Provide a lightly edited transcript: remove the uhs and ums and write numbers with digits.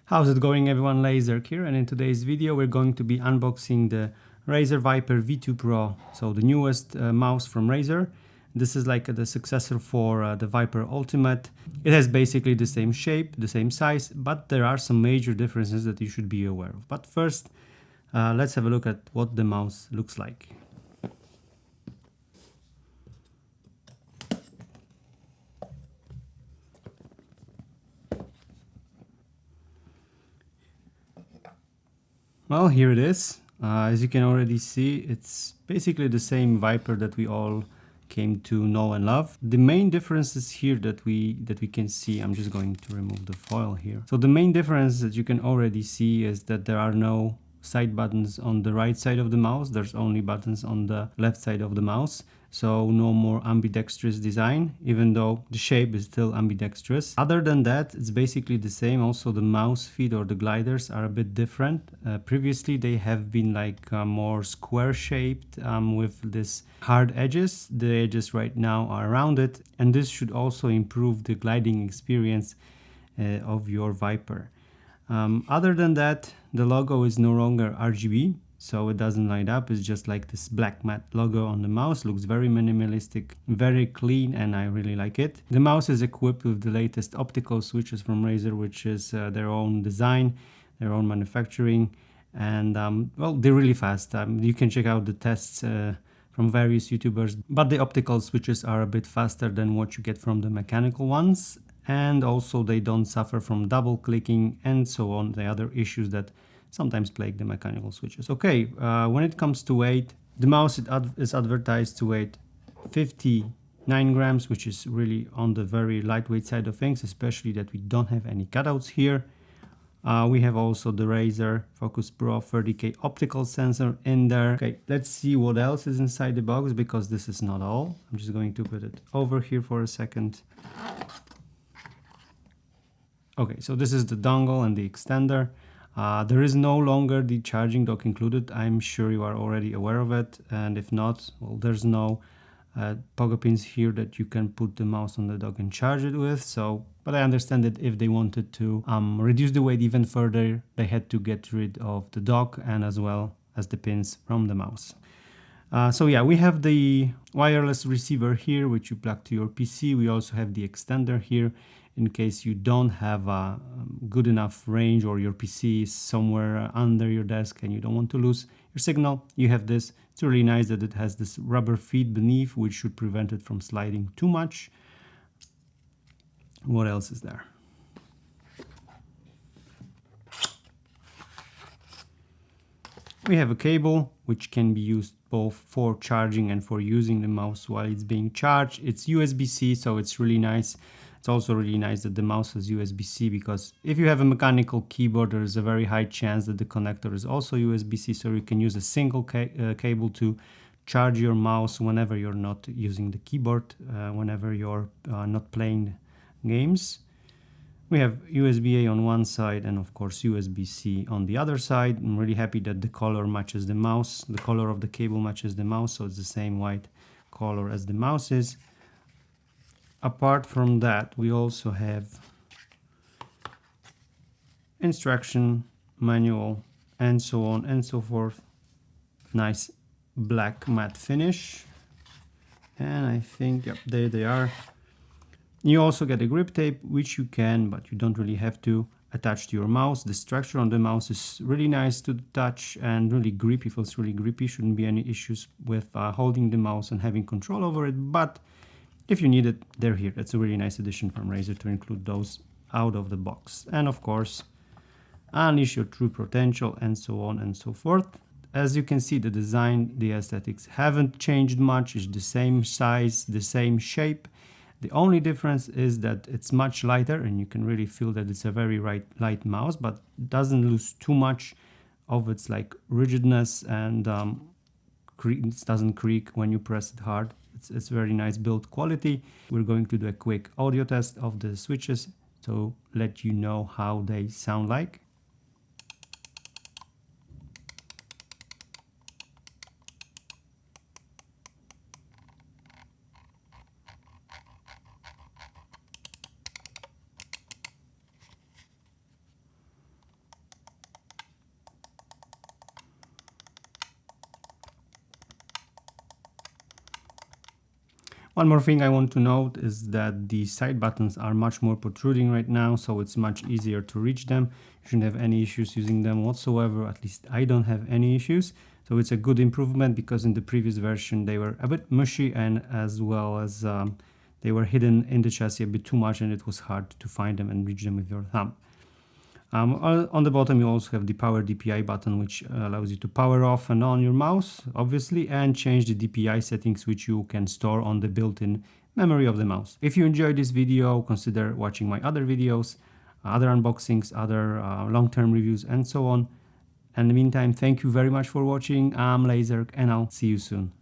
How's it going, everyone? Razer here, and in today's video we're going to be unboxing the Razer Viper V2 Pro, so the newest mouse from Razer. This is like the successor for the Viper Ultimate. It has basically the same shape, the same size, but there are some major differences that you should be aware of. But first, let's have a look at what the mouse looks like. Well, here it is. As you can already see, it's basically the same Viper that we all came to know and love. The main differences here that we can see, I'm just going to remove the foil here. So the main difference that you can already see is that there are no side buttons on the right side of the mouse. There's only buttons on the left side of the mouse. So no more ambidextrous design, even though the shape is still ambidextrous. Other than that, it's basically the same. Also, the mouse feet or the gliders are a bit different. Previously, they have been like more square shaped with this hard edges. The edges right now are rounded, and this should also improve the gliding experience of your Viper. Other than that, the logo is no longer RGB, so it doesn't light up. It's just like this black matte logo on the mouse. Looks very minimalistic, very clean, and I really like it. The mouse is equipped with the latest optical switches from Razer, which is their own design, their own manufacturing, and well, they're really fast. You can check out the tests from various YouTubers, but the optical switches are a bit faster than what you get from the mechanical ones, and also they don't suffer from double clicking and so on, the other issues that sometimes plague the mechanical switches. Okay, when it comes to weight, the mouse is advertised to weigh 59 grams, which is really on the very lightweight side of things, especially that we don't have any cutouts here. We have also the Razer Focus Pro 30K optical sensor in there. Okay, let's see what else is inside the box, because this is not all. I'm just going to put it over here for a second. Okay, so this is the dongle and the extender. There is no longer the charging dock included. I'm sure you are already aware of it, and if not, well, there's no pogo pins here that you can put the mouse on the dock and charge it with. So, but I understand that if they wanted to reduce the weight even further, they had to get rid of the dock and as well as the pins from the mouse. So yeah, we have the wireless receiver here, which you plug to your PC. We also have the extender here in case you don't have a good enough range, or your PC is somewhere under your desk and you don't want to lose your signal. You have this. It's really nice that it has this rubber feet beneath, which should prevent it from sliding too much. What else is there? We have a cable which can be used both for charging and for using the mouse while it's being charged. It's USB-C, so it's really nice. It's also really nice that the mouse is USB-C, because if you have a mechanical keyboard, there is a very high chance that the connector is also USB-C, so you can use a single cable to charge your mouse whenever you're not using the keyboard, whenever you're not playing games. We have USB-A on one side and of course USB-C on the other side. I'm really happy that the color matches the mouse. The color of the cable matches the mouse, so it's the same white color as the mouse is. Apart from that, we also have instruction manual and so on and so forth. Nice black matte finish. And I think, yep, there they are. You also get a grip tape, which you can, but you don't really have to, attach to your mouse. The structure on the mouse is really nice to touch and really grippy. Feels really grippy. Shouldn't be any issues with holding the mouse and having control over it. But if you need it, they're here. That's a really nice addition from Razer to include those out of the box. And of course, unleash your true potential and so on and so forth. As you can see, the design, the aesthetics haven't changed much. It's the same size, the same shape. The only difference is that it's much lighter, and you can really feel that it's a very light mouse, but doesn't lose too much of its like rigidness, and it doesn't creak when you press it hard. It's very nice build quality. We're going to do a quick audio test of the switches to let you know how they sound like. One more thing I want to note is that the side buttons are much more protruding right now, so it's much easier to reach them. You shouldn't have any issues using them whatsoever. At least I don't have any issues. So it's a good improvement, because in the previous version they were a bit mushy, and as well as they were hidden in the chassis a bit too much, and it was hard to find them and reach them with your thumb. On the bottom you also have the power DPI button, which allows you to power off and on your mouse, obviously, and change the DPI settings, which you can store on the built-in memory of the mouse. If you enjoyed this video, consider watching my other videos, other unboxings, other long-term reviews, and so on. In the meantime, thank you very much for watching. I'm Razer, and I'll see you soon.